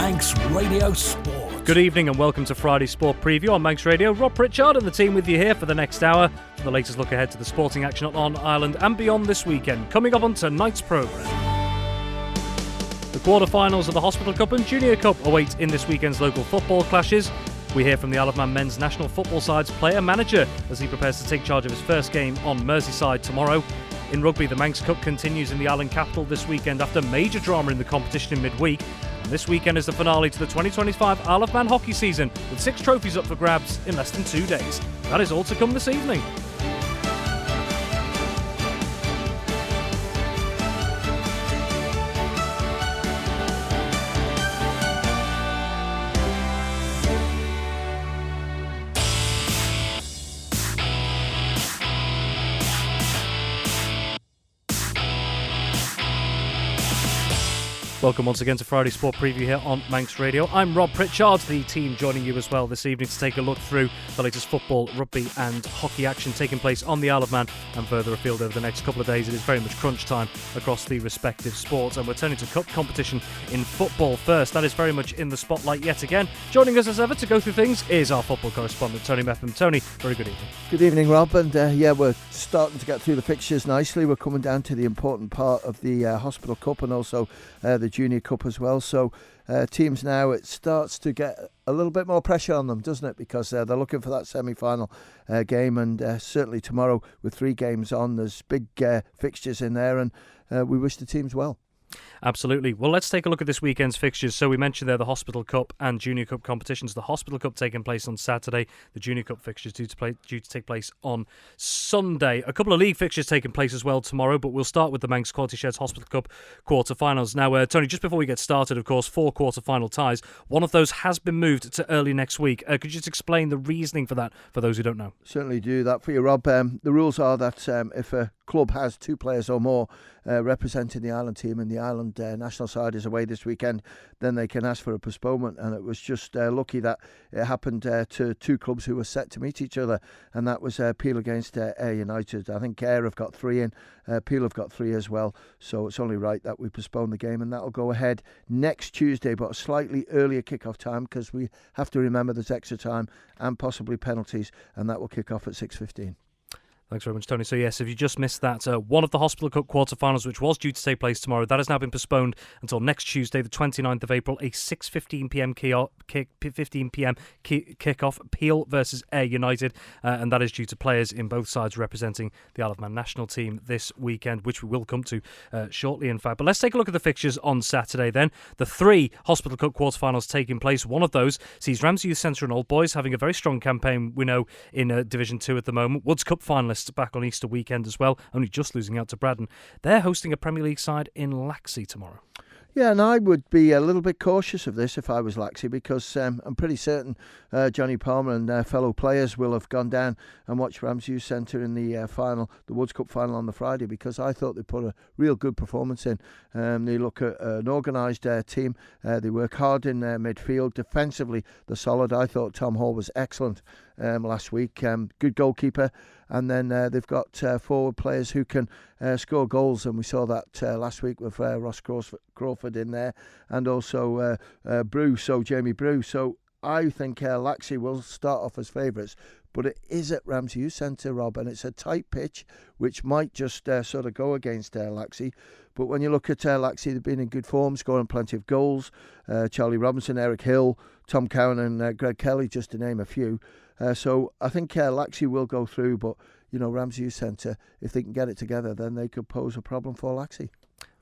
Manx Radio Sport. Good evening and welcome to Friday Sport Preview on Manx Radio. Rob Pritchard and the team with you here for the next hour for the latest look ahead to the sporting action on Ireland and beyond this weekend. Coming up on tonight's programme, the quarter-finals of the Hospital Cup and Junior Cup await in this weekend's local football clashes. We hear from the Isle of Man men's national football side's player-manager as he prepares to take charge of his first game on Merseyside tomorrow. In rugby, the Manx Cup continues in the island capital this weekend after major drama in the competition in midweek. And this weekend is the finale to the 2025 Isle of Man hockey season, with 6 trophies up for grabs in less than 2 days. That is all to come this evening. Welcome once again to Friday Sport Preview here on Manx Radio. I'm Rob Pritchard, the team joining you as well this evening to take a look through the latest football, rugby and hockey action taking place on the Isle of Man and further afield over the next couple of days. It is very much crunch time across the respective sports, and we're turning to cup competition in football first. That is very much in the spotlight yet again. Joining us as ever to go through things is our football correspondent Tony Mepham. Tony, very good evening. Good evening, Rob, and we're starting to get through the fixtures nicely. We're coming down to the important part of the Hospital Cup and also the Junior Cup as well. So teams now, it starts to get a little bit more pressure on them, doesn't it? Because they're looking for that semi-final game, and certainly tomorrow with 3 games on, there's big fixtures in there, and we wish the teams well. Absolutely. Well, let's take a look at this weekend's fixtures. So we mentioned there the Hospital Cup and Junior Cup competitions. The Hospital Cup taking place on Saturday. The Junior Cup fixtures due to take place on Sunday. A couple of league fixtures taking place as well tomorrow, but we'll start with the Manx Quality Sheds Hospital Cup quarter-finals. Now, Tony, just before we get started, of course, 4 quarter-final ties. One of those has been moved to early next week. Could you just explain the reasoning for that for those who don't know? Certainly do that for you, Rob. The rules are that if a club has 2 players or more representing the Ireland team and the Ireland national side is away this weekend, then they can ask for a postponement, and it was just lucky that it happened to 2 clubs who were set to meet each other, and that was Peel against Ayr United. I think Ayr have got 3 in, Peel have got 3 as well, so it's only right that we postpone the game, and that'll go ahead next Tuesday, but a slightly earlier kick-off time, because we have to remember there's extra time and possibly penalties, and that will kick off at 6:15. Thanks very much, Tony. So yes, if you just missed that, one of the Hospital Cup quarter-finals, which was due to take place tomorrow, that has now been postponed until next Tuesday, the 29th of April, a 6:15pm kick-off, Peel versus Ayr United, and that is due to players in both sides representing the Isle of Man national team this weekend, which we will come to shortly, in fact. But let's take a look at the fixtures on Saturday then. The 3 Hospital Cup quarter-finals taking place. One of those sees Ramsey Youth Centre and Old Boys having a very strong campaign, we know, in Division 2 at the moment. Woods Cup finalists back on Easter weekend as well, only just losing out to Braddon. They're hosting a Premier League side in Laxey tomorrow. Yeah, and I would be a little bit cautious of this if I was Laxey, because I'm pretty certain Johnny Palmer and fellow players will have gone down and watched Ramsey Youth Centre in the final, the Woods Cup final on the Friday, because I thought they put a real good performance in. They look at an organised team. They work hard in midfield. Defensively, they're solid. I thought Tom Hall was excellent last week. Good goalkeeper. And then they've got forward players who can score goals, and we saw that last week with Ross Crawford in there, and also Jamie Brew. So I think Laxey will start off as favourites, but it is at Ramsey Youth Centre, Rob, and it's a tight pitch, which might just sort of go against Laxey. But when you look at Laxey, they've been in good form, scoring plenty of goals. Charlie Robinson, Eric Hill, Tom Cowan and Greg Kelly, just to name a few. So I think Laxey will go through, but Ramsey Youth Centre, if they can get it together, then they could pose a problem for Laxey.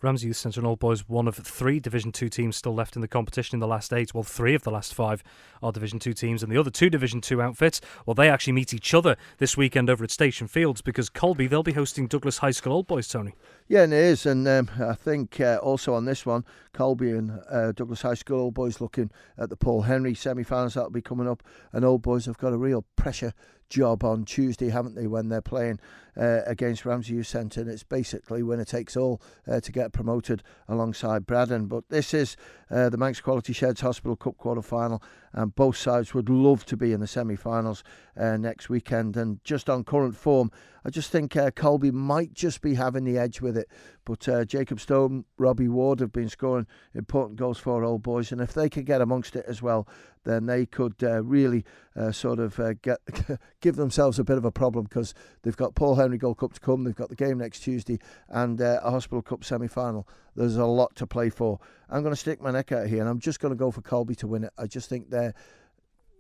Ramsey Youth Centre and Old Boys, one of 3 Division 2 teams still left in the competition in the last 8. Well, 3 of the last 5 are Division 2 teams, and the other 2 Division 2 outfits, well, they actually meet each other this weekend over at Station Fields, because Colby, they'll be hosting Douglas High School Old Boys, Tony. Yeah, and it is, and I think also on this one, Colby and Douglas High School Old Boys looking at the Paul Henry semi-finals that'll be coming up, and Old Boys have got a real pressure job on Tuesday, haven't they, when they're playing against Ramsey Youth Centre, and it's basically winner takes all to get promoted alongside Braddon. But this is the Manx Quality Sheds Hospital Cup quarter-final, and both sides would love to be in the semi-finals next weekend. And just on current form, I just think Colby might just be having the edge with it, But Jacob Stone, Robbie Ward have been scoring important goals for Old Boys, and if they could get amongst it as well, then they could really give themselves a bit of a problem, because they've got Paul Henry Gold Cup to come, they've got the game next Tuesday, and a Hospital Cup semi-final. There's a lot to play for. I'm going to stick my neck out here, and I'm just going to go for Colby to win it. I just think they're,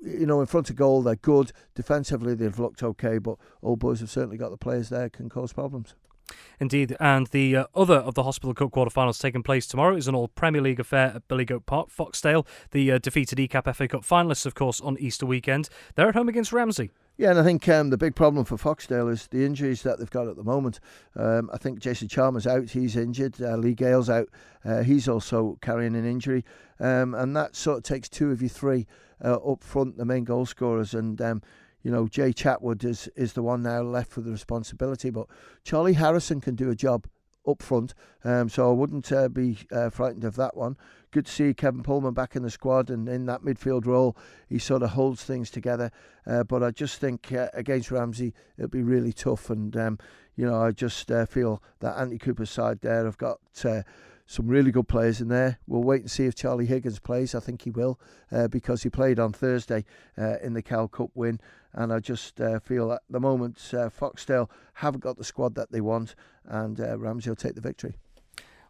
in front of goal, they're good. Defensively, they've looked okay, but Old Boys have certainly got the players there can cause problems. Indeed, and the other of the Hospital Cup quarter-finals taking place tomorrow is an all-Premier League affair at Billygoat Park. Foxdale, the defeated ECAP FA Cup finalists, of course, on Easter weekend. They're at home against Ramsey. Yeah, and I think the big problem for Foxdale is the injuries that they've got at the moment. I think Jason Chalmers out, he's injured. Lee Gale's out, he's also carrying an injury. And that sort of takes two of your three up front, the main goal scorers. And Jay Chatwood is the one now left with the responsibility, but Charlie Harrison can do a job up front, so I wouldn't be frightened of that one. Good to see Kevin Pullman back in the squad, and in that midfield role he sort of holds things together, but I just think against Ramsey it'll be really tough, and I just feel that Anthony Cooper's side there have got some really good players in there. We'll wait and see if Charlie Higgins plays. I think he will, because he played on Thursday in the Cal Cup win. And I just feel at the moment Foxdale haven't got the squad that they want, and Ramsey will take the victory.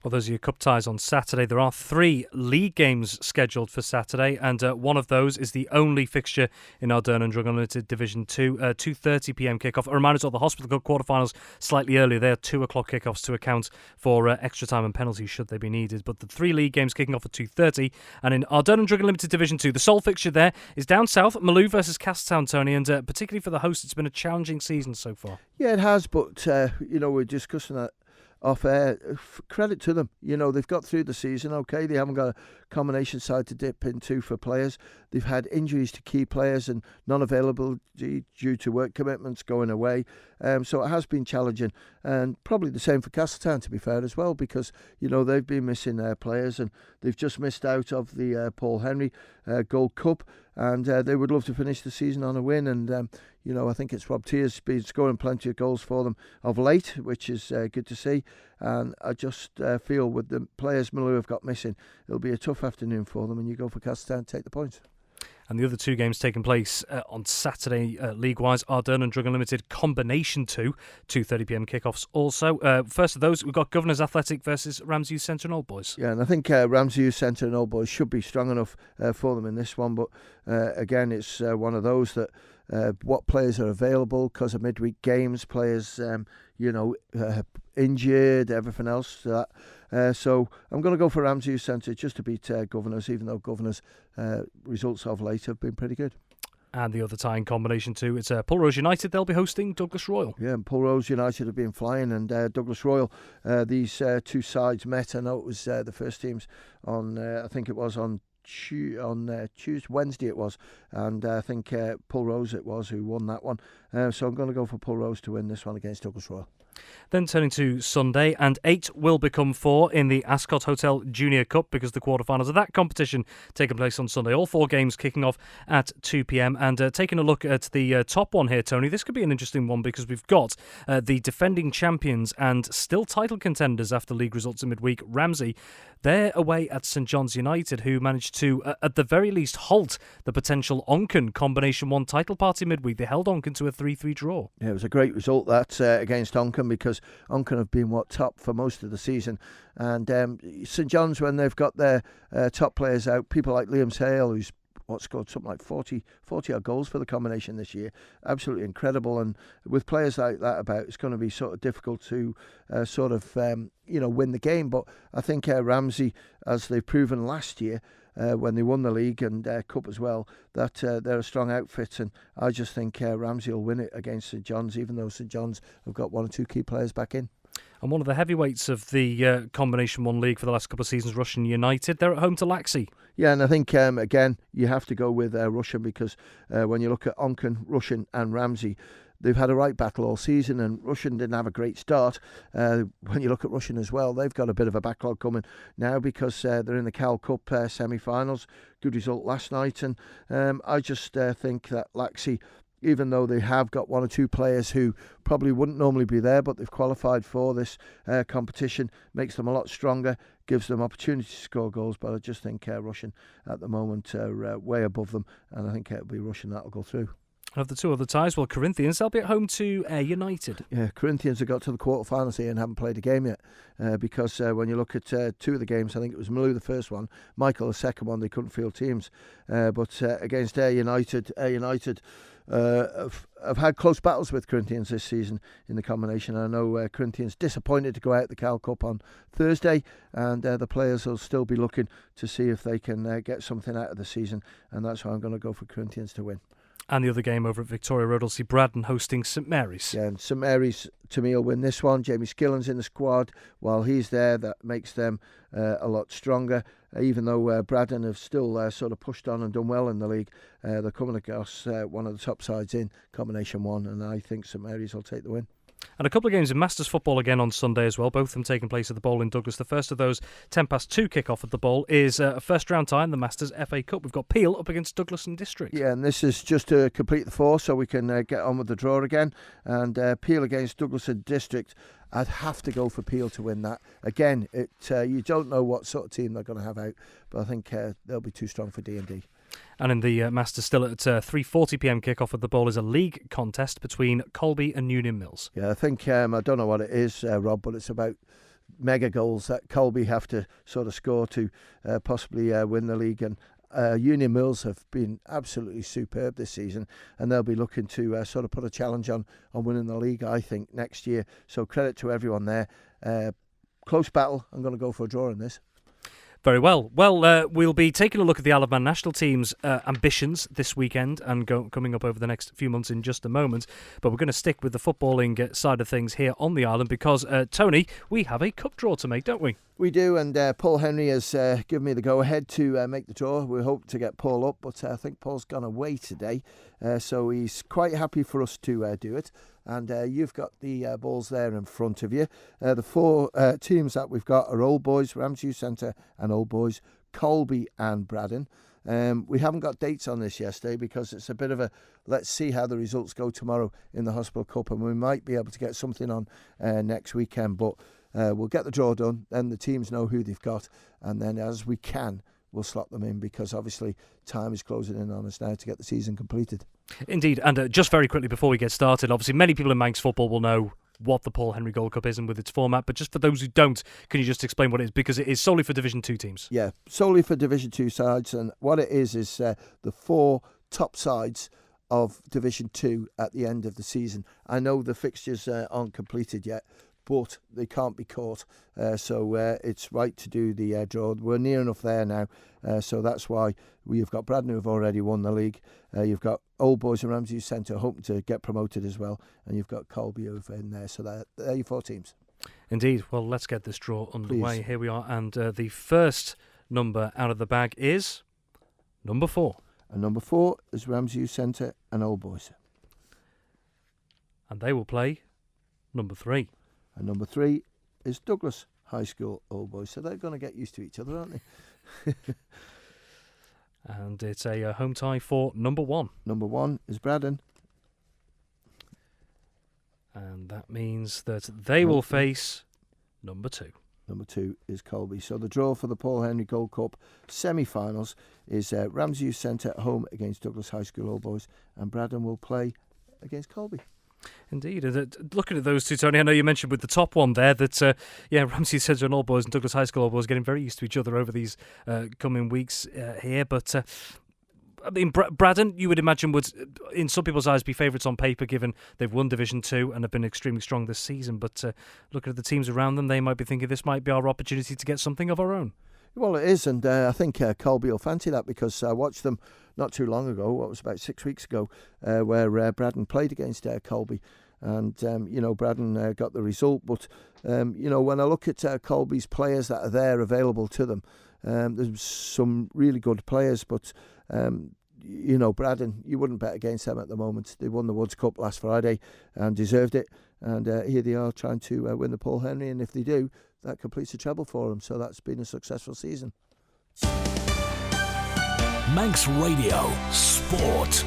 Well, those are your cup ties on Saturday. There are 3 league games scheduled for Saturday, and one of those is the only fixture in Ardern and Drug Unlimited Division 2, 2:30pm kickoff. A reminder of the Hospital Cup quarterfinals slightly earlier. They are 2 o'clock kickoffs to account for extra time and penalties should they be needed. But the 3 league games kicking off at 2:30, and in Ardern and Drug Unlimited Division 2, the sole fixture there is down south, Maloo versus Casttown, Tony, and particularly for the hosts, it's been a challenging season so far. Yeah, it has, but we're discussing that off air. Credit to them. They've got through the season okay. They haven't got a combination side to dip into for players. They've had injuries to key players and non-availability due to work commitments going away. So it has been challenging, and probably the same for Castletown, to be fair, as well, because they've been missing their players, and they've just missed out of the Paul Henry Gold Cup, and they would love to finish the season on a win. And I think it's Rob Tears been scoring plenty of goals for them of late, which is good to see. And I just feel with the players Maloo have got missing, it'll be a tough afternoon for them, and you go for Castletown to take the points. And the other 2 games taking place on Saturday, league-wise, Ardern and Drug Unlimited Combination 2, 2:30pm kickoffs also. First of those, we've got Governors Athletic versus Ramsey Youth Centre and Old Boys. Yeah, and I think Ramsey Youth Centre and Old Boys should be strong enough for them in this one, but again, it's one of those that what players are available because of midweek games, players, injured, everything else. So I'm going to go for Ramsey Youth Centre just to beat Governors, even though Governors' results of late have been pretty good. And the other tie in Combination 2, it's Pulrose United. They'll be hosting Douglas Royal. Yeah, and Pulrose United have been flying, and Douglas Royal, these 2 sides met. I know it was the first teams on, I think it was on Tuesday, Wednesday it was, and I think Pulrose it was who won that one. So I'm going to go for Pulrose to win this one against Douglas Royal. Then turning to Sunday, and 8 will become 4 in the Ascot Hotel Junior Cup, because the quarterfinals of that competition taking place on Sunday. All 4 games kicking off at 2pm. And taking a look at the top one here, Tony, this could be an interesting one, because we've got the defending champions and still title contenders after league results in midweek, Ramsey. They're away at St John's United, who managed to, at the very least, halt the potential Onken Combination 1 title party midweek. They held Onken to a 3-3 draw. Yeah, it was a great result that against Onken, because Onken have been top for most of the season. And St John's, when they've got their top players out, people like Liam Sale, who's scored something like 40 odd goals for the combination this year. Absolutely incredible. And with players like that about, it's going to be sort of difficult to win the game. But I think Ramsey, as they've proven last year, when they won the league and cup as well, that they're a strong outfit, and I just think Ramsey will win it against St John's, even though St John's have got 1 or 2 key players back in. And one of the heavyweights of the Combination 1 League for the last couple of seasons, Russian United, they're at home to Laxey. Yeah, and I think, again, you have to go with Russian, because when you look at Onken, Russian and Ramsey, they've had a right battle all season, and Russian didn't have a great start. When you look at Russian as well, they've got a bit of a backlog coming now, because they're in the Cal Cup semi-finals. Good result last night, and I just think that Laxey even though they have got one or two players who probably wouldn't normally be there, but they've qualified for this competition, makes them a lot stronger, gives them opportunity to score goals. But I just think Russian at the moment are way above them, and I think it'll be Russian that'll go through. Of the two other ties, well, Corinthians, they'll be at home to Ayr United. Yeah, Corinthians have got to the quarterfinals here and haven't played a game yet, because when you look at two of the games, I think it was Malou the first one, Michael the second one, they couldn't field teams. But against Ayr United have had close battles with Corinthians this season in the combination. I know Corinthians disappointed to go out the Cal Cup on Thursday, and the players will still be looking to see if they can get something out of the season, and that's why I'm going to go for Corinthians to win. And the other game over at Victoria Road will see Braddon hosting St Mary's. Yeah, and St Mary's, to me, will win this one. Jamie Skillen's in the squad. While he's there, that makes them a lot stronger. Even though Braddon have still sort of pushed on and done well in the league, they're coming across one of the top sides in Combination 1, and I think St Mary's will take the win. And a couple of games in Masters football again on Sunday as well, both of them taking place at the Bowl in Douglas. The first of those, 2:10 kick-off at the Bowl, is a first-round tie in the Masters FA Cup. We've got Peel up against Douglas and District. Yeah, and this is just to complete the four so we can get on with the draw again. And Peel against Douglas and District, I'd have to go for Peel to win that. Again, you don't know what sort of team they're going to have out, but I think they'll be too strong for D&D. And in the Masters, still at 3:40pm kickoff at the Bowl, is a league contest between Colby and Union Mills. Yeah, I think, I don't know what it is, Rob, but it's about mega goals that Colby have to sort of score to possibly win the league. And Union Mills have been absolutely superb this season, and they'll be looking to sort of put a challenge on winning the league, I think, next year. So credit to everyone there. Close battle. I'm going to go for a draw in this. Very well. Well, we'll be taking a look at the Isle of Man national team's ambitions this weekend and coming up over the next few months in just a moment. But we're going to stick with the footballing side of things here on the island because, Tony, we have a cup draw to make, don't we? We do, and Paul Henry has given me the go-ahead to make the draw. We hope to get Paul up, but I think Paul's gone away today, so he's quite happy for us to do it. And you've got the balls there in front of you. The four teams that we've got are Old Boys, Ramsey Centre and Old Boys, Colby and Braddon. We haven't got dates on this yesterday because it's a bit of a let's see how the results go tomorrow in the Hospital Cup, and we might be able to get something on next weekend, but we'll get the draw done, then the teams know who they've got, and then as we can, we'll slot them in because obviously time is closing in on us now to get the season completed. Indeed, and just very quickly before we get started, obviously many people in Manx football will know what the Paul Henry Gold Cup is and with its format, but just for those who don't, can you just explain what it is? Because it is solely for Division 2 teams. Yeah, solely for Division 2 sides, and what it is the four top sides of Division 2 at the end of the season. I know the fixtures aren't completed yet, but they can't be caught, so it's right to do the draw. We're near enough there now, so that's why we've got Braddon who have already won the league. You've got Old Boys and Ramsey Centre hoping to get promoted as well, and you've got Colby over in there, so they're your four teams. Indeed. Well, let's get this draw underway. Please. Here we are, and the first number out of the bag is number 4. And number 4 is Ramsey Centre and Old Boys. And they will play number 3. And number 3 is Douglas High School Old Boys. So they're going to get used to each other, aren't they? And it's a home tie for number 1. Number 1 is Braddon. And that means that they will face number 2. Number 2 is Colby. So the draw for the Paul Henry Gold Cup semi-finals is Ramsey Centre at home against Douglas High School Old Boys. And Braddon will play against Colby. Indeed. Looking at those two, Tony, I know you mentioned with the top one there that, Ramsey Centre and Old Boys and Douglas High School Old Boys getting very used to each other over these coming weeks here. But, I mean, Braddon, you would imagine, would, in some people's eyes, be favourites on paper, given they've won Division 2 and have been extremely strong this season. But looking at the teams around them, they might be thinking this might be our opportunity to get something of our own. Well, it is, and I think Colby will fancy that because I watched them not too long ago, what was about 6 weeks ago, where Braddon played against Colby, and, Braddon got the result. But, when I look at Colby's players that are there available to them, there's some really good players, but, Braddon, you wouldn't bet against them at the moment. They won the Woods Cup last Friday and deserved it, and here they are trying to win the Paul Henry, and if they do, that completes a treble for them, so that's been a successful season. Manx Radio Sport.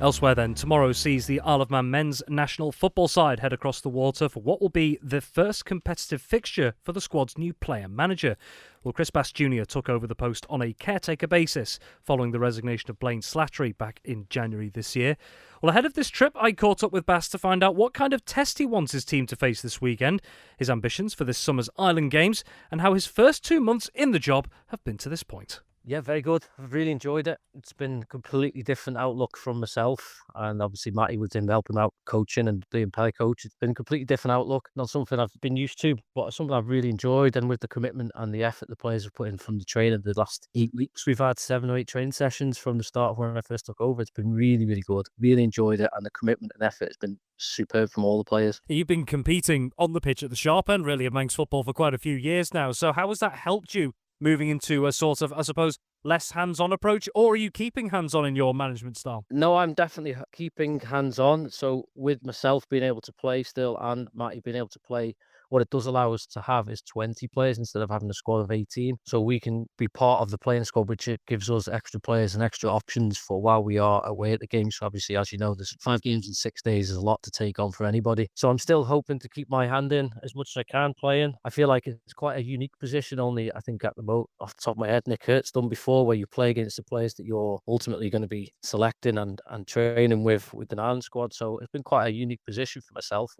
Elsewhere then, tomorrow sees the Isle of Man men's national football side head across the water for what will be the first competitive fixture for the squad's new player manager. Well, Chris Bass Jr. took over the post on a caretaker basis following the resignation of Blaine Slattery back in January this year. Well, ahead of this trip, I caught up with Bass to find out what kind of test he wants his team to face this weekend, his ambitions for this summer's Island Games, and how his first 2 months in the job have been to this point. Yeah, very good. I've really enjoyed it. It's been a completely different outlook from myself. And obviously Matty was in helping out coaching and being player coach. It's been a completely different outlook. Not something I've been used to, but something I've really enjoyed. And with the commitment and the effort the players have put in from the training, the last 8 weeks, we've had 7 or 8 training sessions from the start of when I first took over. It's been really, really good. Really enjoyed it. And the commitment and effort has been superb from all the players. You've been competing on the pitch at the sharp end, really, of Manx football for quite a few years now. So how has that helped you moving into a sort of, I suppose, less hands-on approach, or are you keeping hands-on in your management style? No, I'm definitely keeping hands-on. So with myself being able to play still and Matty being able to play, what it does allow us to have is 20 players instead of having a squad of 18. So we can be part of the playing squad, which it gives us extra players and extra options for while we are away at the games. So obviously, as you know, there's 5 games in 6 days is a lot to take on for anybody. So I'm still hoping to keep my hand in as much as I can playing. I feel like it's quite a unique position, only I think at the moment, off the top of my head, Nick Hurt's done before, where you play against the players that you're ultimately going to be selecting and training with the Ireland squad. So it's been quite a unique position for myself.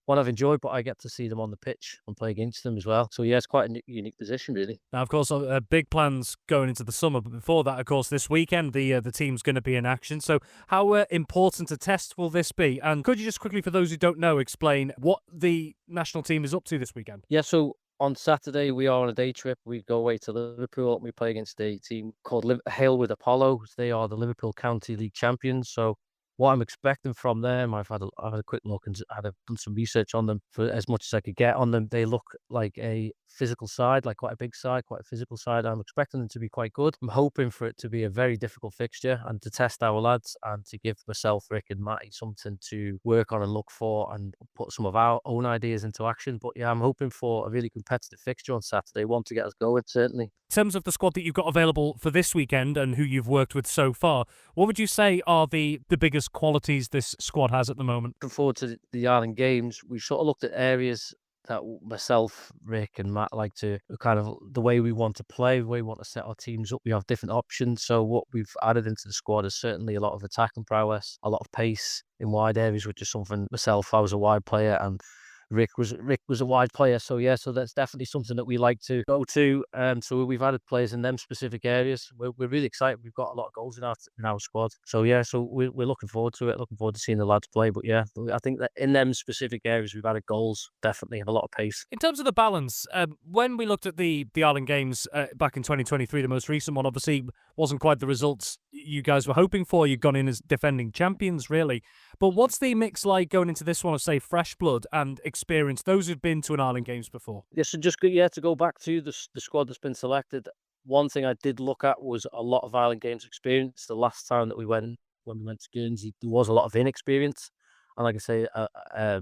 One I've enjoyed, but I get to see them on the pitch and play against them as well. So yeah, it's quite a unique position, really. Now, of course, big plans going into the summer, but before that, of course, this weekend, the team's going to be in action. So how important a test will this be? And could you just quickly, for those who don't know, explain what the national team is up to this weekend? Yeah, so on Saturday, we are on a day trip. We go away to Liverpool and we play against a team called Hale with Apollo. They are the Liverpool County League champions. So what I'm expecting from them, I've had a quick look and done some research on them for as much as I could get on them. They look like a physical side, like quite a big side, quite a physical side. I'm expecting them to be quite good. I'm hoping for it to be a very difficult fixture and to test our lads and to give myself, Rick and Matty something to work on and look for and put some of our own ideas into action. But yeah, I'm hoping for a really competitive fixture on Saturday, one to get us going, certainly. In terms of the squad that you've got available for this weekend and who you've worked with so far, what would you say are the biggest qualities this squad has at the moment? Looking forward to the Island Games. We sort of looked at areas that myself, Rick and Matt like to kind of the way we want to play, the way we want to set our teams up. We have different options. So what we've added into the squad is certainly a lot of attacking prowess, a lot of pace in wide areas, which is something myself, I was a wide player and Rick was a wide player, so yeah, so that's definitely something that we like to go to. So we've added players in them specific areas. We're really excited. We've got a lot of goals in our squad. So yeah, so we're looking forward to it. Looking forward to seeing the lads play. But yeah, I think that in them specific areas we've added goals definitely and a lot of pace. In terms of the balance, when we looked at the Island Games back in 2023, the most recent one obviously wasn't quite the results you guys were hoping for. You'd gone in as defending champions, really. But what's the mix like going into this one of, say, fresh blood and experience, those who've been to an Island Games before? Yeah, so just to go back to the squad that's been selected, one thing I did look at was a lot of Island Games experience. The last time that when we went to Guernsey, there was a lot of inexperience. And like I say,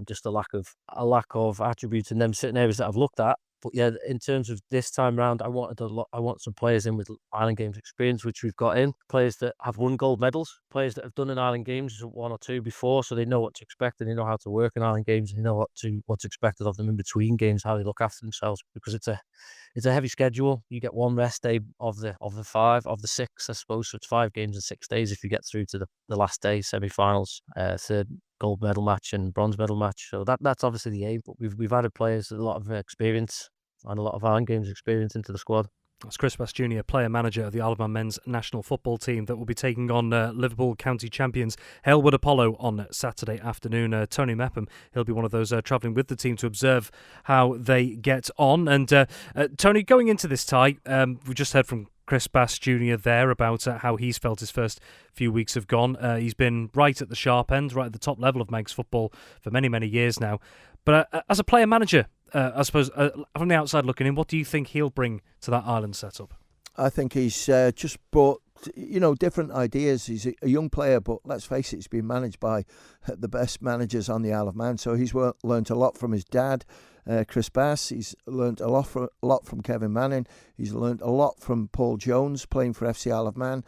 just a lack of attributes in them certain areas that I've looked at. But yeah, in terms of this time round, I want some players in with Island Games experience, which we've got in. Players that have won gold medals, players that have done an Island Games 1 or 2 before, so they know what to expect and they know how to work in Island Games and they know what's expected of them in between games, how they look after themselves, because it's a heavy schedule. You get 1 rest day of the 6, I suppose. So it's 5 games in 6 days if you get through to the last day, semi-finals, third gold medal match and bronze medal match. So that's obviously the aim. But we've added players with a lot of experience and a lot of Island Games experience into the squad. That's Chris Bass Jr., player manager of the Isle of Man men's national football team that will be taking on Liverpool County champions Halewood Apollo on Saturday afternoon. Tony Mepham, he'll be one of those travelling with the team to observe how they get on. And Tony, going into this tie, we just heard from Chris Bass Jr. there about how he's felt his first few weeks have gone. He's been right at the sharp end, right at the top level of Manx football for many, many years now. But as a player manager, I suppose, from the outside looking in, what do you think he'll bring to that Ireland setup? I think he's just brought, different ideas. He's a young player, but let's face it, he's been managed by the best managers on the Isle of Man. So he's learnt a lot from his dad. Chris Bass. He's learnt a lot from Kevin Manning. He's learnt a lot from Paul Jones playing for FC Isle of Man.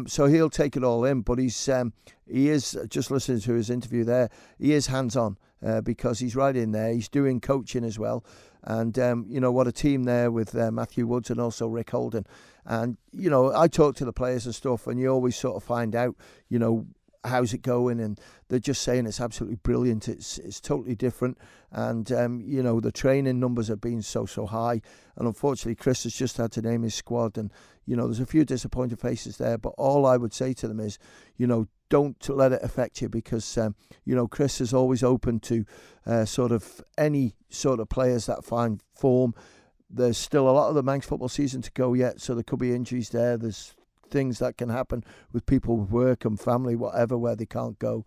So he'll take it all in, but he is, just listening to his interview there, he is hands-on because he's right in there. He's doing coaching as well. And, what a team there with Matthew Woods and also Rick Holden. And, I talk to the players and stuff, and you always sort of find out, how's it going, and they're just saying it's absolutely brilliant. It's totally different, and the training numbers have been so high, and unfortunately Chris has just had to name his squad, and there's a few disappointed faces there, but all I would say to them is don't let it affect you, because Chris is always open to sort of any sort of players that find form. There's still a lot of the Manx football season to go yet, so there could be injuries there. There's things that can happen with people with work and family, whatever, where they can't go.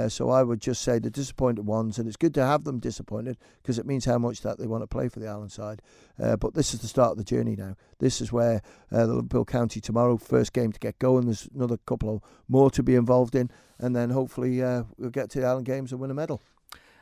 So I would just say the disappointed ones, and it's good to have them disappointed because it means how much that they want to play for the Island side. But this is the start of the journey now. This is where the Liverpool County tomorrow, first game to get going. There's another couple of more to be involved in, and then hopefully we'll get to the Island Games and win a medal.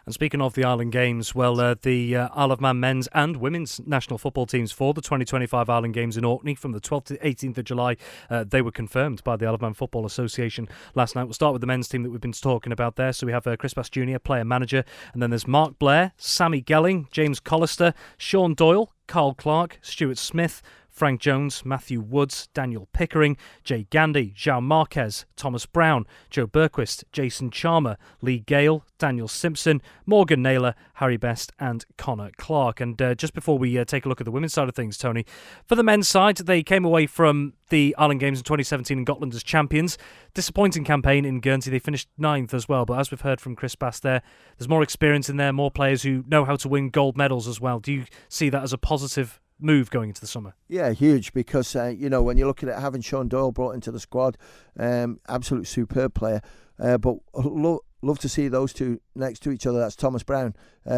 And speaking of the Island Games, well, the Isle of Man men's and women's national football teams for the 2025 Island Games in Orkney from the 12th to 18th of July, they were confirmed by the Isle of Man Football Association last night. We'll start with the men's team that we've been talking about there. So we have Chris Bass Jr., player-manager, and then there's Mark Blair, Sammy Gelling, James Collister, Sean Doyle, Carl Clark, Stuart Smith, Frank Jones, Matthew Woods, Daniel Pickering, Jay Gandy, João Marquez, Thomas Brown, Joe Berquist, Jason Charmer, Lee Gale, Daniel Simpson, Morgan Naylor, Harry Best and Connor Clark. And just before we take a look at the women's side of things, Tony, for the men's side, they came away from the Island Games in 2017 in Gotland as champions. Disappointing campaign in Guernsey. They finished 9th as well, but as we've heard from Chris Bass there's more experience in there, more players who know how to win gold medals as well. Do you see that as a positive move going into the summer? Yeah, huge, because when you're looking at having Sean Doyle brought into the squad, absolute superb player, but love to see those two next to each other. That's Thomas Brown,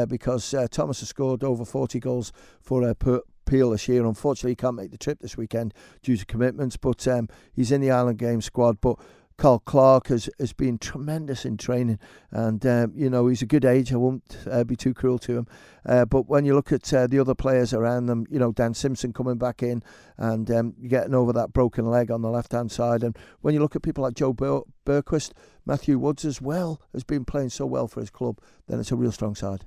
because Thomas has scored over 40 goals for Peel this year. Unfortunately, he can't make the trip this weekend due to commitments, but he's in the Island Games squad. But Carl Clark has been tremendous in training, and he's a good age. I won't be too cruel to him, but when you look at the other players around them, Dan Simpson coming back in, and getting over that broken leg on the left hand side, and when you look at people like Joe Berquist, Matthew Woods as well has been playing so well for his club, then it's a real strong side.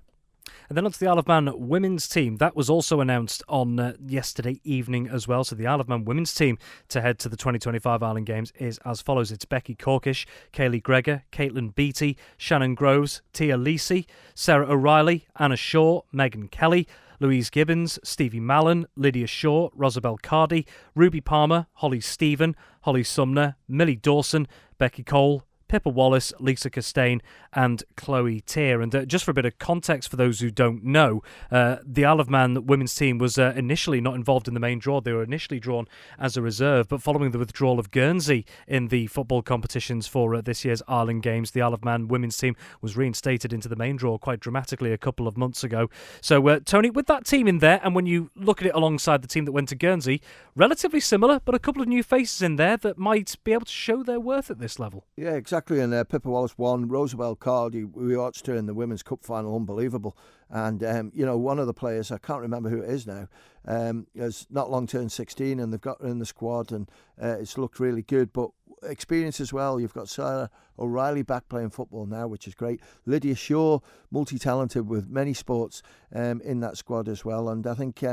And then on to the Isle of Man women's team. That was also announced on yesterday evening as well. So the Isle of Man women's team to head to the 2025 Island Games is as follows. It's Becky Corkish, Kaylee Gregor, Caitlin Beattie, Shannon Groves, Tia Lisi, Sarah O'Reilly, Anna Shaw, Megan Kelly, Louise Gibbons, Stevie Mallon, Lydia Shaw, Rosabelle Cardy, Ruby Palmer, Holly Stephen, Holly Sumner, Millie Dawson, Becky Cole, Pippa Wallace, Lisa Castaigne and Chloe Tier. And just for a bit of context for those who don't know, the Isle of Man women's team was initially not involved in the main draw. They were initially drawn as a reserve, but following the withdrawal of Guernsey in the football competitions for this year's Island Games, the Isle of Man women's team was reinstated into the main draw quite dramatically a couple of months ago. So, Tony, with that team in there, and when you look at it alongside the team that went to Guernsey, relatively similar, but a couple of new faces in there that might be able to show their worth at this level. Yeah, exactly. And Pippa Wallace won. Rosabelle Cardy, we watched her in the Women's Cup final, unbelievable. And, one of the players, I can't remember who it is now, has not long turned 16, and they've got her in the squad, and it's looked really good. But experience as well. You've got Sarah O'Reilly back playing football now, which is great. Lydia Shaw, multi-talented with many sports in that squad as well. And I think,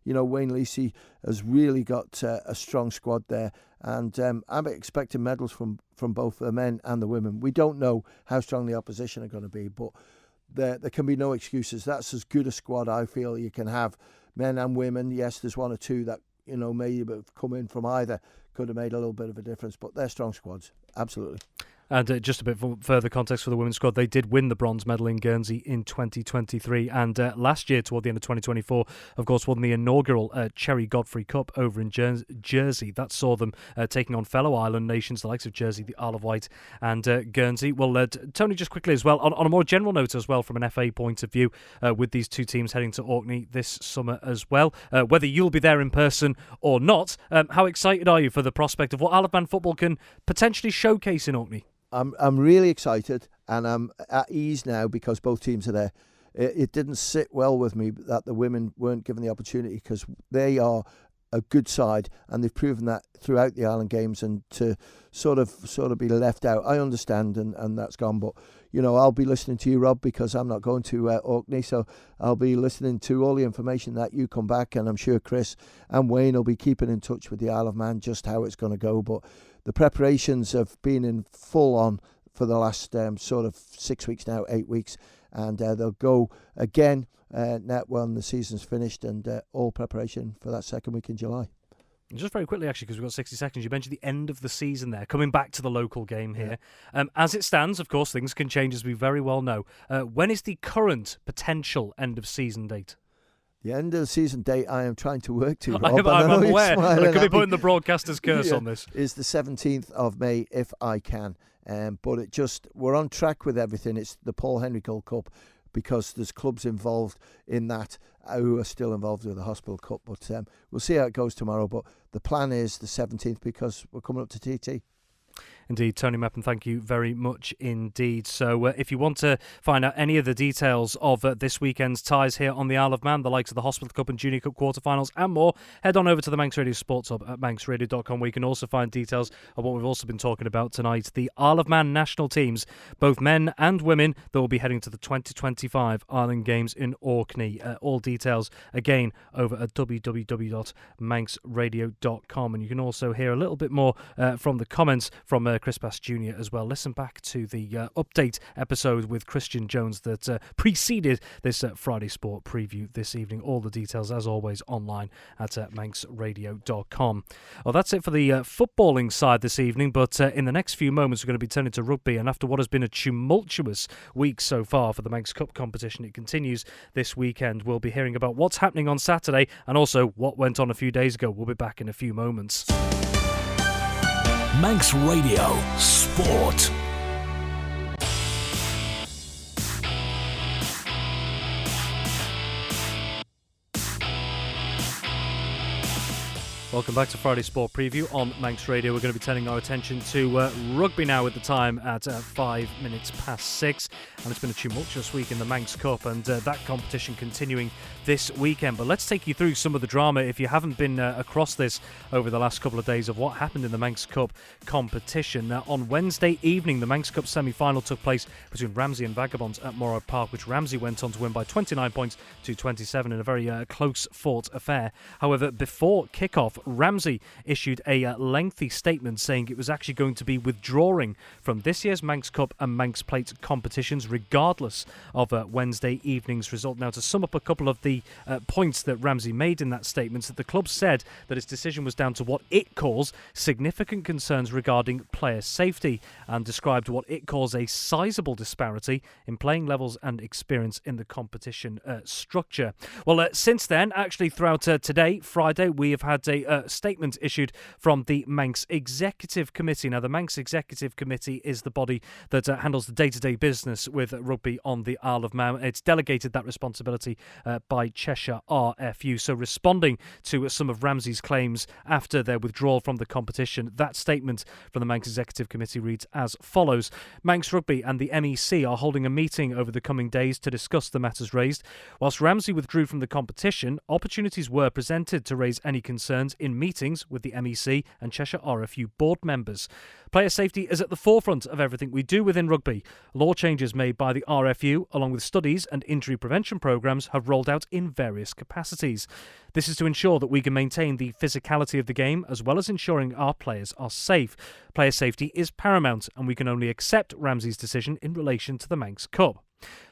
Wayne Lacey has really got a strong squad there. And I'm expecting medals from both the men and the women. We don't know how strong the opposition are going to be, but there can be no excuses. That's as good a squad I feel you can have, men and women. Yes, there's one or two that maybe have come in from either, could have made a little bit of a difference, but they're strong squads, absolutely. And just a bit further context for the women's squad, they did win the bronze medal in Guernsey in 2023, and last year, toward the end of 2024, of course, won the inaugural Cherry Godfrey Cup over in Jersey. That saw them taking on fellow island nations, the likes of Jersey, the Isle of Wight, and Guernsey. Well, Tony, just quickly as well, on a more general note as well, from an FA point of view, with these two teams heading to Orkney this summer as well, whether you'll be there in person or not, how excited are you for the prospect of what Isle of Man football can potentially showcase in Orkney? I'm really excited, and I'm at ease now because both teams are there. it didn't sit well with me that the women weren't given the opportunity, because they are a good side and they've proven that throughout the Ireland Games, and to sort of be left out, I understand, and that's gone. But I'll be listening to you, Rob, because I'm not going to Orkney, so I'll be listening to all the information that you come back, and I'm sure Chris and Wayne will be keeping in touch with the Isle of Man just how it's going to go. But the preparations have been in full on for the last sort of 6 weeks now, 8 weeks, and they'll go again now when the season's finished, and all preparation for that second week in July. Just very quickly, actually, because we've got 60 seconds, you mentioned the end of the season there, coming back to the local game here. As it stands, of course, things can change, as we very well know. When is the current potential end of season date? The end of the season date I am trying to work to, Rob. I'm aware, but I could be putting the broadcaster's curse on this. Is the 17th of May, if I can. But we're on track with everything. It's the Paul Henry Gold Cup, because there's clubs involved in that who are still involved with the Hospital Cup. But we'll see how it goes tomorrow. But the plan is the 17th, because we're coming up to TT. Indeed, Tony Mepham, thank you very much indeed. So if you want to find out any of the details of this weekend's ties here on the Isle of Man, the likes of the Hospital Cup and Junior Cup quarterfinals and more, head on over to the Manx Radio Sports Hub at manxradio.com, where you can also find details of what we've also been talking about tonight, the Isle of Man national teams, both men and women, that will be heading to the 2025 Ireland Games in Orkney. All details, again, over at www.manxradio.com. And you can also hear a little bit more from the comments from Chris Bass Jr. as well. Listen back to the update episode with Christian Jones that preceded this Friday Sport preview this evening. All the details, as always, online at manxradio.com. Well, that's it for the footballing side this evening, but in the next few moments we're going to be turning to rugby, and after what has been a tumultuous week so far for the Manx Cup competition, it continues this weekend. We'll be hearing about what's happening on Saturday and also what went on a few days ago. We'll be back in a few moments. Manx Radio Sport. Welcome back to Friday Sport Preview on Manx Radio. We're going to be turning our attention to rugby now, at the time at 5 minutes past 6. And it's been a tumultuous week in the Manx Cup, and that competition continuing this weekend. But let's take you through some of the drama, if you haven't been across this over the last couple of days, of what happened in the Manx Cup competition. On Wednesday evening, the Manx Cup semi-final took place between Ramsey and Vagabonds at Morrow Park, which Ramsey went on to win by 29 points to 27 in a very close-fought affair. However, before kick-off, Ramsey issued a lengthy statement saying it was actually going to be withdrawing from this year's Manx Cup and Manx Plate competitions, regardless of Wednesday evening's result. Now, to sum up a couple of the points that Ramsey made in that statement, that the club said that its decision was down to what it calls significant concerns regarding player safety, and described what it calls a sizable disparity in playing levels and experience in the competition structure. Well, since then, actually throughout today, Friday, we have had a statement issued from the Manx Executive Committee. Now, the Manx Executive Committee is the body that handles the day-to-day business with rugby on the Isle of Man. It's delegated that responsibility by Cheshire RFU. So, responding to some of Ramsey's claims after their withdrawal from the competition, that statement from the Manx Executive Committee reads as follows. Manx Rugby and the MEC are holding a meeting over the coming days to discuss the matters raised. Whilst Ramsey withdrew from the competition, opportunities were presented to raise any concerns in meetings with the MEC and Cheshire RFU board members. Player safety is at the forefront of everything we do within rugby. Law changes made by the RFU, along with studies and injury prevention programmes, have rolled out in various capacities. This is to ensure that we can maintain the physicality of the game, as well as ensuring our players are safe. Player safety is paramount, and we can only accept Ramsey's decision in relation to the Manx Cup.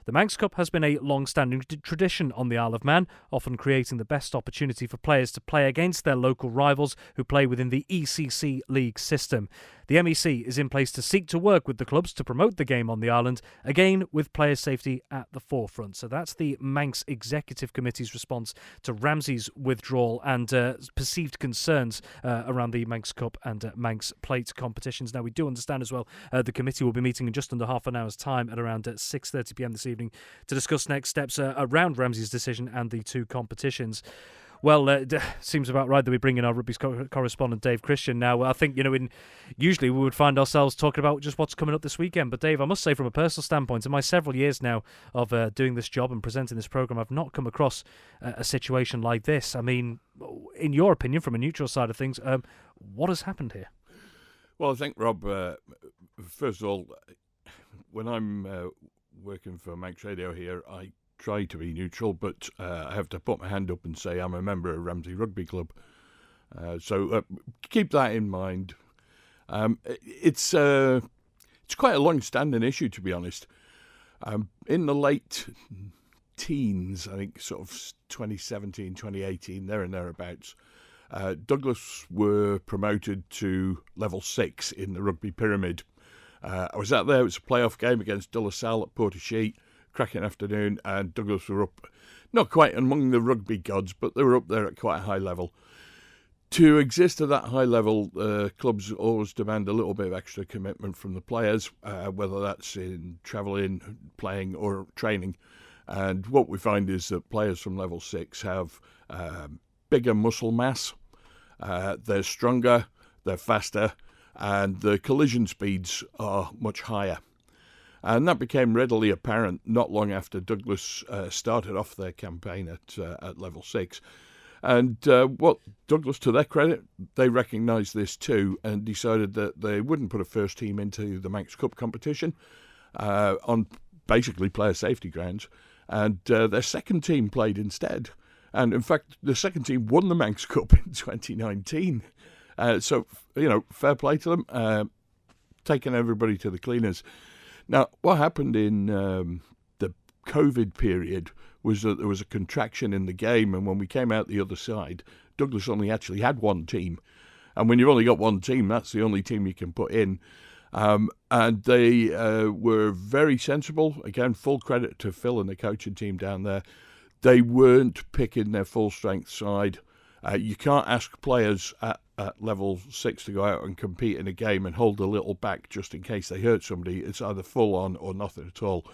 The Manx Cup has been a long-standing tradition on the Isle of Man, often creating the best opportunity for players to play against their local rivals who play within the ECC League system. The MEC is in place to seek to work with the clubs to promote the game on the island, again with player safety at the forefront. So that's the Manx Executive Committee's response to Ramsey's withdrawal and perceived concerns around the Manx Cup and Manx Plate competitions. Now, we do understand as well the committee will be meeting in just under half an hour's time at around 6:30 p.m. this evening to discuss next steps around Ramsey's decision and the two competitions. Well, seems about right that we bring in our rugby correspondent, Dave Christian. Now, I think, usually we would find ourselves talking about just what's coming up this weekend. But, Dave, I must say from a personal standpoint, in my several years now of doing this job and presenting this programme, I've not come across a situation like this. I mean, in your opinion, from a neutral side of things, what has happened here? Well, I think, Rob, first of all, when I'm working for Manx Radio here, I try to be neutral, but I have to put my hand up and say I'm a member of Ramsey Rugby Club. So keep that in mind. It's quite a long-standing issue, to be honest. In the late teens, I think sort of 2017, 2018, there and thereabouts, Douglas were promoted to level 6 in the rugby pyramid. I was out there. It was a playoff game against De La Salle at Portichet. Cracking afternoon, and Douglas were up, not quite among the rugby gods, but they were up there at quite a high level. To exist at that high level, clubs always demand a little bit of extra commitment from the players, whether that's in travelling, playing or training. And what we find is that players from level 6 have bigger muscle mass, they're stronger, they're faster, and the collision speeds are much higher. And that became readily apparent not long after Douglas started off their campaign at level 6. And what Douglas, to their credit, they recognised this too and decided that they wouldn't put a first team into the Manx Cup competition on basically player safety grounds. And their second team played instead. And in fact, the second team won the Manx Cup in 2019. So, fair play to them, taking everybody to the cleaners. Now, what happened in the COVID period was that there was a contraction in the game, and when we came out the other side, Douglas only actually had one team. And when you've only got one team, that's the only team you can put in. And they were very sensible. Again, full credit to Phil and the coaching team down there. They weren't picking their full-strength side. You can't ask players at level 6 to go out and compete in a game and hold a little back just in case they hurt somebody. It's either full on or nothing at all.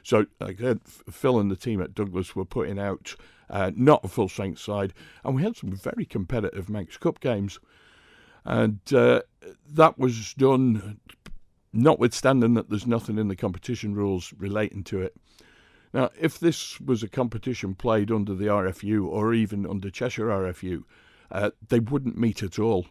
So again, Phil and the team at Douglas were putting out not a full strength side, and we had some very competitive Manx Cup games, and that was done notwithstanding that there's nothing in the competition rules relating to it. Now, if this was a competition played under the RFU or even under Cheshire RFU, they wouldn't meet at all.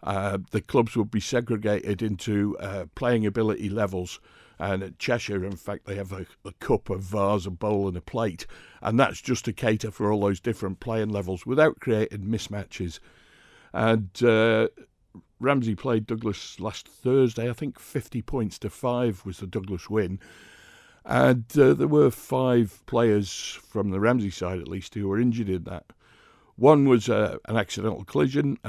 The clubs would be segregated into playing ability levels. And at Cheshire, in fact, they have a cup, a vase, a bowl and a plate. And that's just to cater for all those different playing levels without creating mismatches. And Ramsey played Douglas last Thursday. I think 50 points to 5 was the Douglas win. And there were 5 players from the Ramsey side, at least, who were injured in that. One was an accidental collision.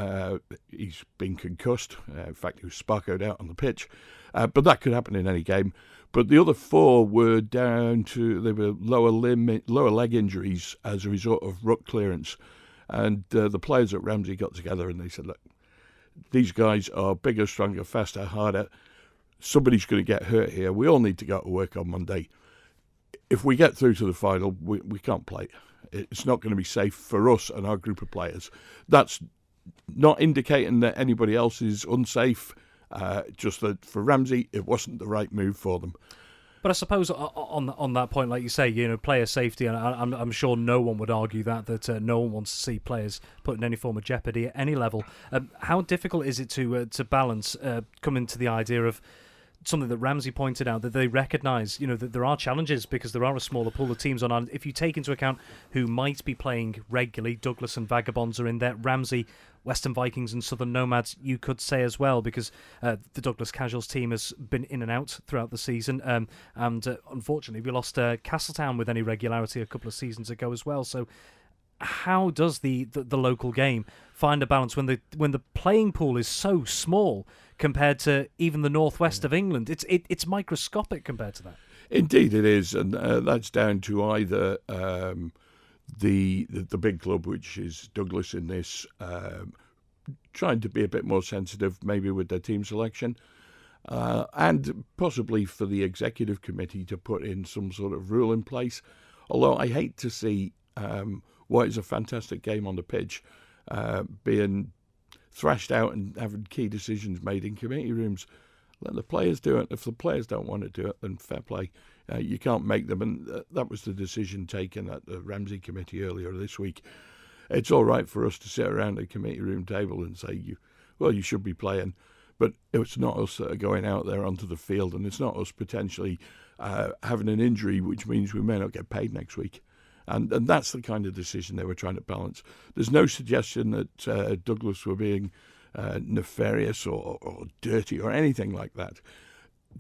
He's been concussed. In fact, he was sparkoed out on the pitch. But that could happen in any game. But the other 4 were down to, they were lower leg injuries as a result of ruck clearance. And the players at Ramsey got together and they said, look, these guys are bigger, stronger, faster, harder. Somebody's going to get hurt here. We all need to go to work on Monday. If we get through to the final, we can't play. It's not going to be safe for us and our group of players. That's not indicating that anybody else is unsafe, just that for Ramsey, it wasn't the right move for them. But I suppose on that point, like you say, player safety, and I'm sure no one would argue that no one wants to see players put in any form of jeopardy at any level. How difficult is it to balance coming to the idea of something that Ramsey pointed out, that they recognise, that there are challenges because there are a smaller pool of teams on Ireland. If you take into account who might be playing regularly, Douglas and Vagabonds are in there, Ramsey, Western Vikings and Southern Nomads, you could say as well, because the Douglas Casuals team has been in and out throughout the season, and unfortunately we lost Castletown with any regularity a couple of seasons ago as well. So how does the local game find a balance when the playing pool is so small compared to even the northwest of England? It's microscopic compared to that. Indeed, it is, and that's down to either the big club, which is Douglas in this, trying to be a bit more sensitive, maybe with their team selection, and possibly for the executive committee to put in some sort of rule in place. Although I hate to see what is a fantastic game on the pitch being thrashed out and having key decisions made in committee rooms. Let the players do it. If the players don't want to do it, then fair play. You can't make them. And that was the decision taken at the Ramsey committee earlier this week. It's all right for us to sit around a committee room table and say, you should be playing. But it's not us that are going out there onto the field, and it's not us potentially having an injury, which means we may not get paid next week. And that's the kind of decision they were trying to balance. There's no suggestion that Douglas were being nefarious or dirty or anything like that.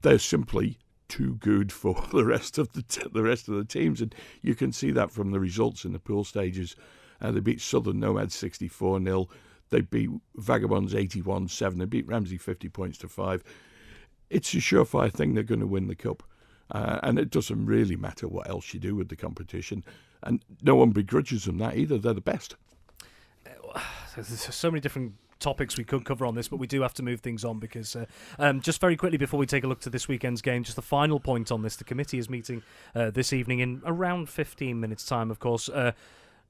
They're simply too good for the rest of the teams, and you can see that from the results in the pool stages. They beat Southern Nomads 64-0. They beat Vagabonds 81-7. They beat Ramsey 50 points to 5. It's a surefire thing they're going to win the cup. And it doesn't really matter what else you do with the competition. And no one begrudges them that either. They're the best. There's so many different topics we could cover on this, but we do have to move things on because just very quickly before we take a look to this weekend's game, just the final point on this. The committee is meeting this evening in around 15 minutes' time, of course.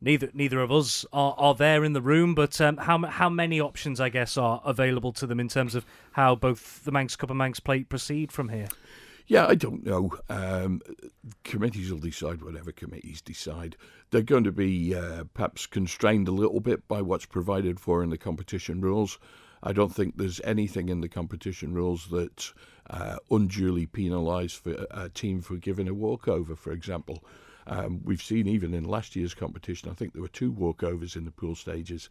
Neither of us are there in the room, but how many options, I guess, are available to them in terms of how both the Manx Cup and Manx Plate proceed from here? Yeah, I don't know. Committees will decide whatever committees decide. They're going to be perhaps constrained a little bit by what's provided for in the competition rules. I don't think there's anything in the competition rules that unduly penalise for a team for giving a walkover, for example. We've seen even in last year's competition, I think there were 2 walkovers in the pool stages.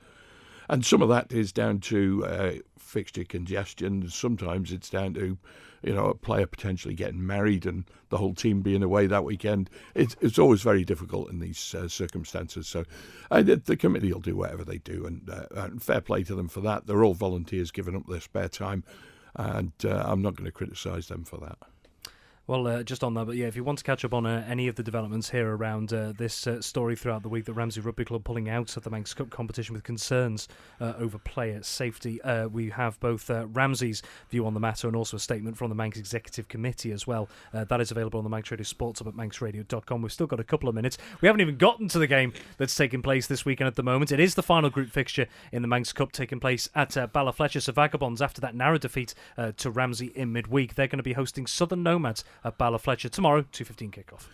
And some of that is down to fixture congestion. Sometimes it's down to, a player potentially getting married and the whole team being away that weekend. It's always very difficult in these circumstances. So the committee will do whatever they do, and fair play to them for that. They're all volunteers giving up their spare time, and I'm not going to criticise them for that. Well, just on that, but yeah, if you want to catch up on any of the developments here around this story throughout the week, that Ramsey Rugby Club pulling out of the Manx Cup competition with concerns over player safety, we have both Ramsey's view on the matter and also a statement from the Manx Executive Committee as well. That is available on the Manx Radio Sports Hub at manxradio.com. We've still got a couple of minutes. We haven't even gotten to the game that's taking place this weekend at the moment. It is the final group fixture in the Manx Cup taking place at Balafletcher. So Vagabonds, after that narrow defeat to Ramsey in midweek, they're going to be hosting Southern Nomads at Balafletcher tomorrow, 2:15 kickoff.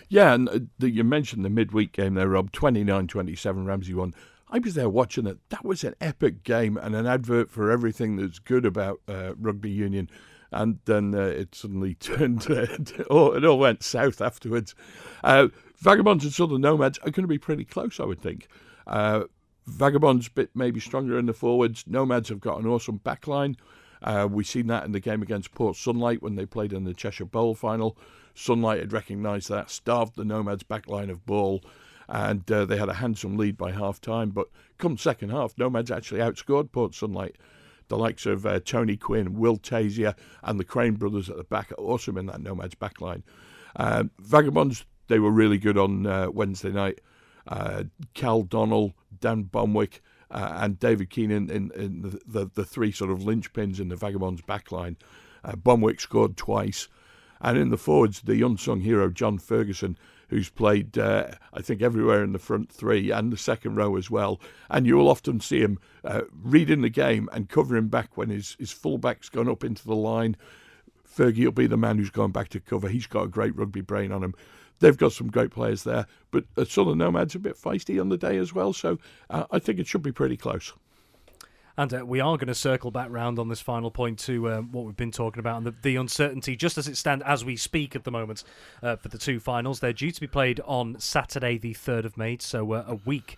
Yeah, and you mentioned the midweek game there, Rob. 29-27, Ramsey won. I was there watching it. That was an epic game and an advert for everything that's good about rugby union. And then it suddenly turned, it all went south afterwards. Vagabonds and Southern Nomads are going to be pretty close, I would think. Vagabonds bit maybe stronger in the forwards. Nomads have got an awesome backline. We've seen that in the game against Port Sunlight when they played in the Cheshire Bowl final. Sunlight had recognised that, starved the Nomads' backline of ball, and they had a handsome lead by half-time. But come second half, Nomads actually outscored Port Sunlight. The likes of Tony Quinn, Will Tazier, and the Crane brothers at the back are awesome in that Nomads' backline. Vagabonds, they were really good on Wednesday night. Cal Donnell, Dan Bomwick, and David Keenan in the 3 sort of linchpins in the Vagabonds backline. Bomwick scored twice. And in the forwards, the unsung hero, John Ferguson, who's played, I think, everywhere in the front 3 and the second row as well. And you will often see him reading the game and covering back when his full-back's gone up into the line. Fergie will be the man who's gone back to cover. He's got a great rugby brain on him. They've got some great players there, but Southern Nomads a bit feisty on the day as well, so I think it should be pretty close. And we are going to circle back round on this final point to what we've been talking about and the uncertainty, just as it stands as we speak at the moment, for the 2 finals. They're due to be played on Saturday, the 3rd of May, so a week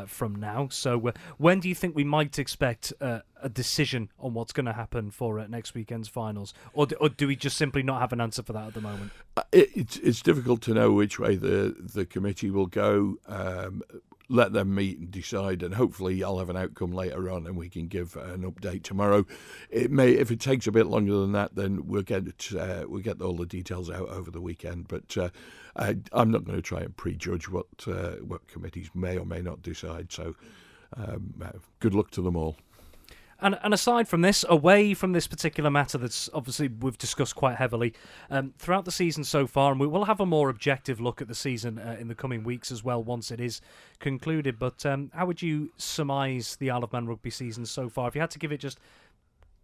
from now. So when do you think we might expect a decision on what's going to happen for next weekend's finals? Or do we just simply not have an answer for that at the moment? It's difficult to know which way the committee will go. Let them meet and decide, and hopefully I'll have an outcome later on and we can give an update tomorrow. If it takes a bit longer than that, then we'll get all the details out over the weekend. But I'm not going to try and prejudge what committees may or may not decide. So good luck to them all. And aside from this, away from this particular matter that's obviously we've discussed quite heavily, throughout the season so far, and we will have a more objective look at the season in the coming weeks as well once it is concluded. But how would you surmise the Isle of Man rugby season so far? If you had to give it just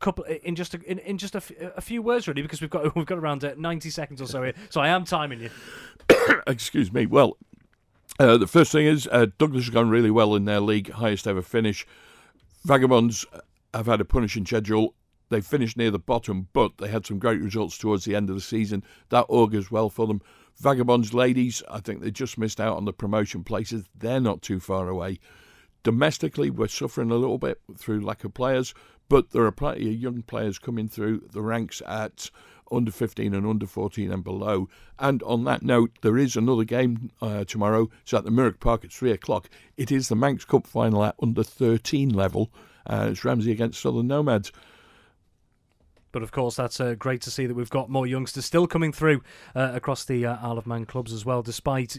a few words, really, because we've got around 90 seconds or so here, so I am timing you. Excuse me. Well, the first thing is Douglas has gone really well in their league, highest ever finish. Vagabonds have had a punishing schedule. They finished near the bottom, but they had some great results towards the end of the season. That augurs well for them. Vagabonds ladies, I think they just missed out on the promotion places. They're not too far away. Domestically, we're suffering a little bit through lack of players, but there are plenty of young players coming through the ranks at under 15 and under 14 and below. And on that note, there is another game tomorrow. It's at the Mirrock Park at 3 o'clock. It is the Manx Cup final at under 13 level. It's Ramsey against Southern Nomads. But of course, that's great to see that we've got more youngsters still coming through across the Isle of Man clubs as well. Despite,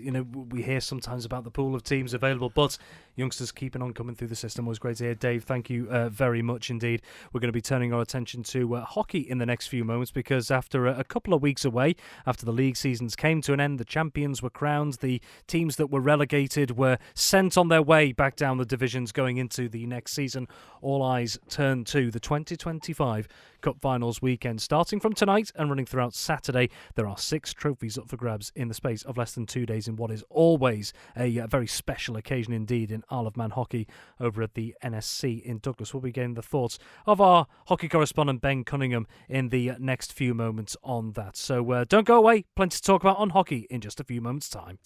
we hear sometimes about the pool of teams available, but youngsters keeping on coming through the system. Always great to hear. Dave, thank you very much indeed. We're going to be turning our attention to hockey in the next few moments, because after a couple of weeks away, after the league seasons came to an end, the champions were crowned. The teams that were relegated were sent on their way back down the divisions going into the next season. All eyes turn to the 2025 Cup Finals weekend. Starting from tonight and running throughout Saturday, there are 6 trophies up for grabs in the space of less than 2 days in what is always a very special occasion indeed in Isle of Man hockey over at the NSC in Douglas. We'll be getting the thoughts of our hockey correspondent Ben Cunningham in the next few moments on that. So don't go away. Plenty to talk about on hockey in just a few moments' time.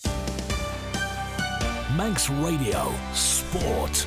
Manx Radio Sport.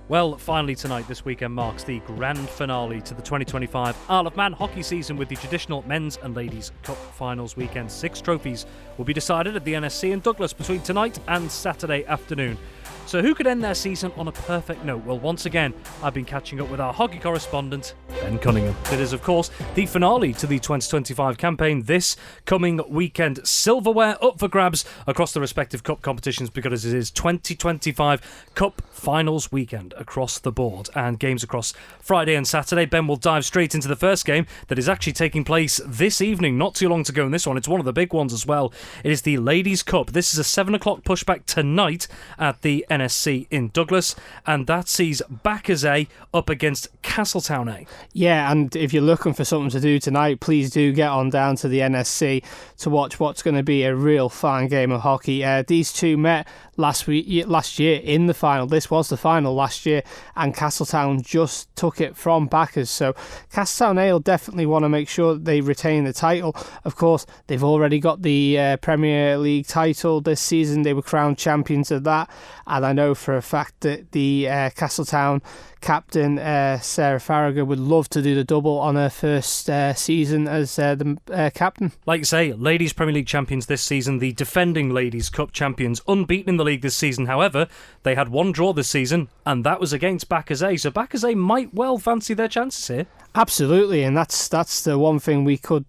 Well, finally tonight, this weekend marks the grand finale to the 2025 Isle of Man hockey season with the traditional men's and ladies' cup finals weekend. 6 trophies will be decided at the NSC in Douglas between tonight and Saturday afternoon. So who could end their season on a perfect note? Well, once again, I've been catching up with our hockey correspondent, Ben Cunningham. It is, of course, the finale to the 2025 campaign this coming weekend. Silverware up for grabs across the respective cup competitions, because it is 2025 Cup Finals weekend across the board, and games across Friday and Saturday. Ben will dive straight into the first game that is actually taking place this evening. Not too long to go in this one. It's one of the big ones as well. It is the Ladies' Cup. This is a 7 o'clock pushback tonight at the NSC in Douglas, and that sees Backers A up against Castletown A. Yeah, and if you're looking for something to do tonight, please do get on down to the NSC to watch what's going to be a real fine game of hockey. These two met last year in the final. This was the final last year, and Castletown just took it from Backers. So Castletown A will definitely want to make sure that they retain the title. Of course, they've already got the Premier League title this season. They were crowned champions of that, and I know for a fact that the Castletown captain Sarah Farragher would love to do the double on her first season as the captain. Like you say, ladies Premier League champions this season, the defending Ladies Cup champions, unbeaten in the league this season. However, they had one draw this season, and that was against Backers A. So Backers A might well fancy their chances here. Absolutely, and that's the one thing we could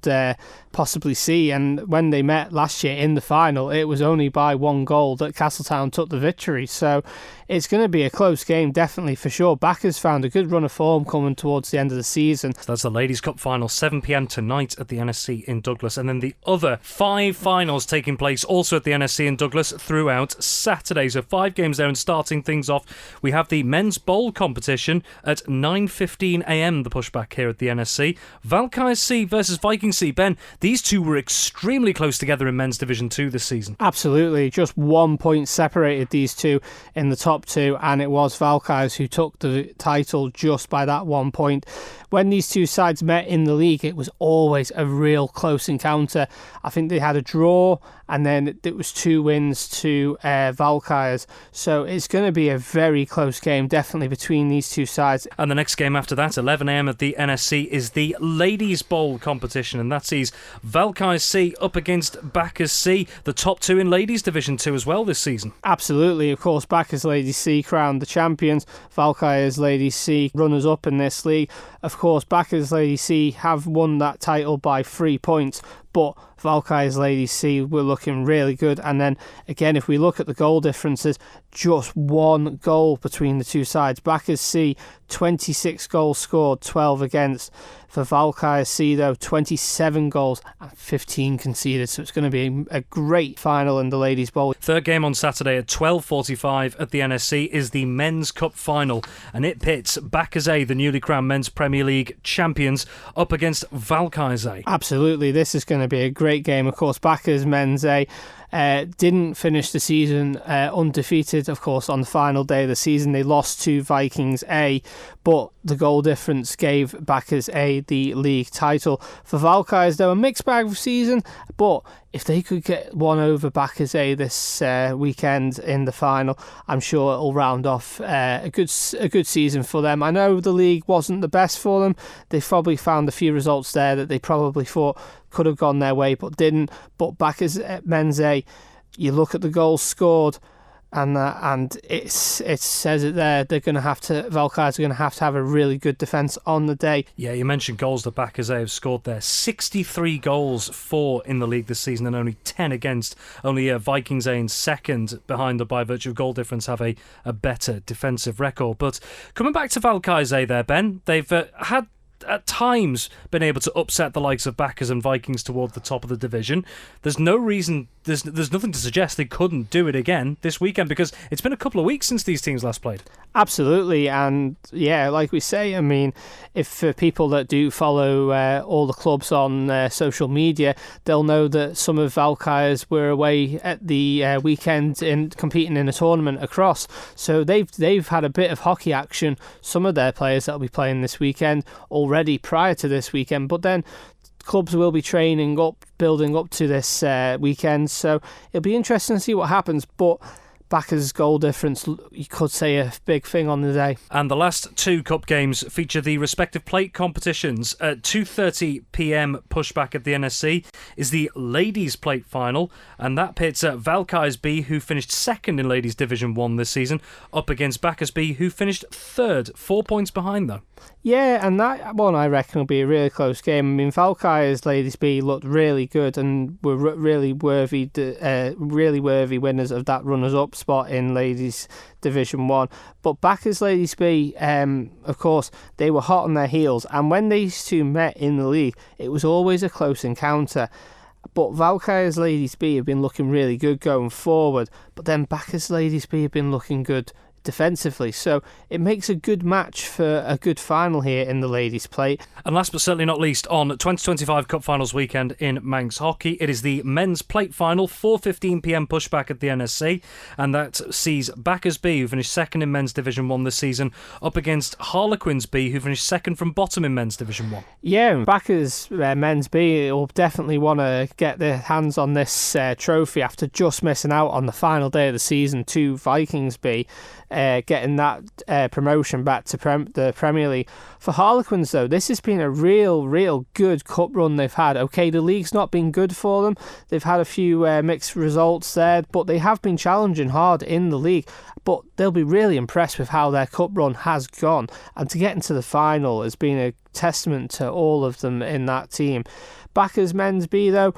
possibly see. And when they met last year in the final, it was only by 1 goal that Castletown took the victory. So it's going to be a close game, definitely, for sure. Backers found a good run of form coming towards the end of the season. So that's the Ladies' Cup final, 7 p.m. tonight at the NSC in Douglas. And then the other 5 finals taking place also at the NSC in Douglas throughout Saturday. So 5 games there, and starting things off, we have the men's bowl competition at 9:15 a.m, the pushback here at the NSC. Valkyrie C versus Viking C. Ben, these two were extremely close together in men's Division 2 this season. Absolutely, just 1 point separated these two in the top 2, and it was Valkyries who took the title just by that 1 point. When these two sides met in the league, it was always a real close encounter. I think they had a draw, and then it was 2 wins to Valkyries. So it's going to be a very close game, definitely, between these two sides. And the next game after that, 11 a.m. at the NSC, is the Ladies' Bowl competition, and that sees Valkyrie C up against Backers C, the top two in Ladies Division 2 as well this season. Absolutely, of course, Backers Ladies C crowned the champions, Valkyries Ladies C runners-up in this league. Of course, Backers Ladies C have won that title by 3 points, but Valkyries Ladies C were looking really good. And then again, if we look at the goal differences, just one goal between the two sides. Backers C, 26 goals scored, 12 against. For Valkyries C, though, 27 goals and 15 conceded. So it's going to be a great final in the Ladies' Bowl. Third game on Saturday at 12:45 at the NSC is the Men's Cup final, and it pits Backers A, the newly crowned Men's Premier League champions, up against Valkyries A. Absolutely, this is going to be a great game. Of course, Backers Men's A didn't finish the season undefeated. Of course, on the final day of the season, they lost to Vikings A, but the goal difference gave Backers A the league title. For Valkyries, though, a mixed bag of season, but if they could get one over Backers A this weekend in the final, I'm sure it'll round off a good season for them. I know the league wasn't the best for them. They probably found a few results there that they probably thought could have gone their way but didn't. But Backers Men's A, you look at the goals scored, and it says it there. Valkyries are going to have a really good defence on the day. Yeah, you mentioned goals that Backers A have scored there. 63 goals for in the league this season and only 10 against. Only Vikings A in second behind them by virtue of goal difference have a better defensive record. But coming back to Valkyries A there, Ben, they've had at times been able to upset the likes of Backers and Vikings toward the top of the division. There's no reason, there's nothing to suggest they couldn't do it again this weekend, because it's been a couple of weeks since these teams last played. Absolutely, and yeah, like we say, I mean, if for people that do follow all the clubs on social media, they'll know that some of Valkyries were away at the weekend in competing in a tournament across, so they've had a bit of hockey action. Some of their players that'll be playing this weekend already prior to this weekend, but then clubs will be training up, building up to this weekend, so it'll be interesting to see what happens. But Backers' goal difference, you could say, a big thing on the day. And the last two cup games feature the respective plate competitions. At 2:30pm pushback at the NSC is the Ladies Plate Final, and that pits Valkyries B, who finished second in Ladies Division 1 this season, up against Backers B, who finished third, 4 points behind though. Yeah, and that one I reckon will be a really close game. I mean, Valkyries Ladies B looked really good and were really worthy winners of that runners-up spot in Ladies Division 1. But Backers Ladies B, of course, they were hot on their heels, and when these two met in the league, it was always a close encounter. But Valkyries Ladies B have been looking really good going forward, but then Backers Ladies B have been looking good defensively, so it makes a good match for a good final here in the Ladies' Plate. And last but certainly not least, on 2025 Cup Finals weekend in Manx Hockey, it is the Men's Plate Final, 4:15pm pushback at the NSC, and that sees Backers B, who finished second in Men's Division 1 this season, up against Harlequins B, who finished second from bottom in Men's Division 1. Yeah, Backers Men's B will definitely want to get their hands on this trophy after just missing out on the final day of the season to Vikings B, getting that promotion back to the Premier League. For Harlequins, though, this has been a real good cup run they've had. Okay, the league's not been good for them. They've had a few mixed results there, but they have been challenging hard in the league. But they'll be really impressed with how their cup run has gone. And to get into the final has been a testament to all of them in that team. Backers Men's B, though,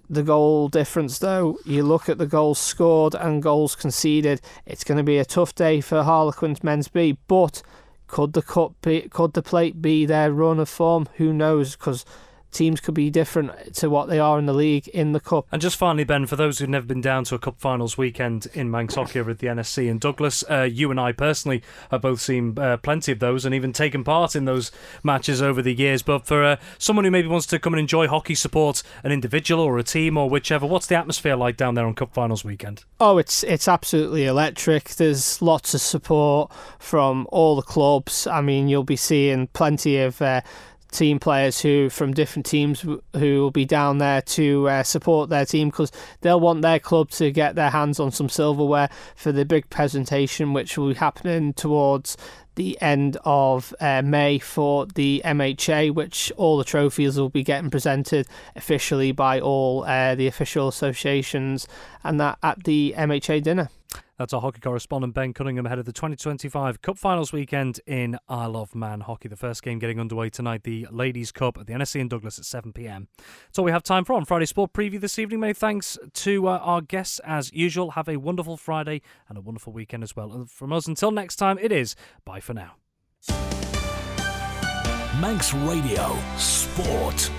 the goal difference, though, you look at the goals scored and goals conceded, it's going to be a tough day for Harlequins Men's B, but could the plate be their run of form? Who knows, because teams could be different to what they are in the league in the cup. And just finally, Ben, for those who've never been down to a cup finals weekend in Manx Hockey over at the NSC in Douglas, you and I personally have both seen plenty of those and even taken part in those matches over the years. But for someone who maybe wants to come and enjoy hockey, support an individual or a team or whichever, what's the atmosphere like down there on cup finals weekend? Oh, it's absolutely electric. There's lots of support from all the clubs. I mean, you'll be seeing plenty of team players who from different teams who will be down there to support their team, because they'll want their club to get their hands on some silverware for the big presentation, which will be happening towards the end of May for the MHA, which all the trophies will be getting presented officially by all the official associations, and that at the MHA dinner. That's our hockey correspondent Ben Cunningham ahead of the 2025 Cup Finals weekend in Isle of Man hockey. The first game getting underway tonight, the Ladies' Cup at the NSC in Douglas at 7 p.m. That's all we have time for on Friday Sport Preview this evening. Many thanks to our guests as usual. Have a wonderful Friday and a wonderful weekend as well. And from us until next time, it is bye for now. Manx Radio Sport.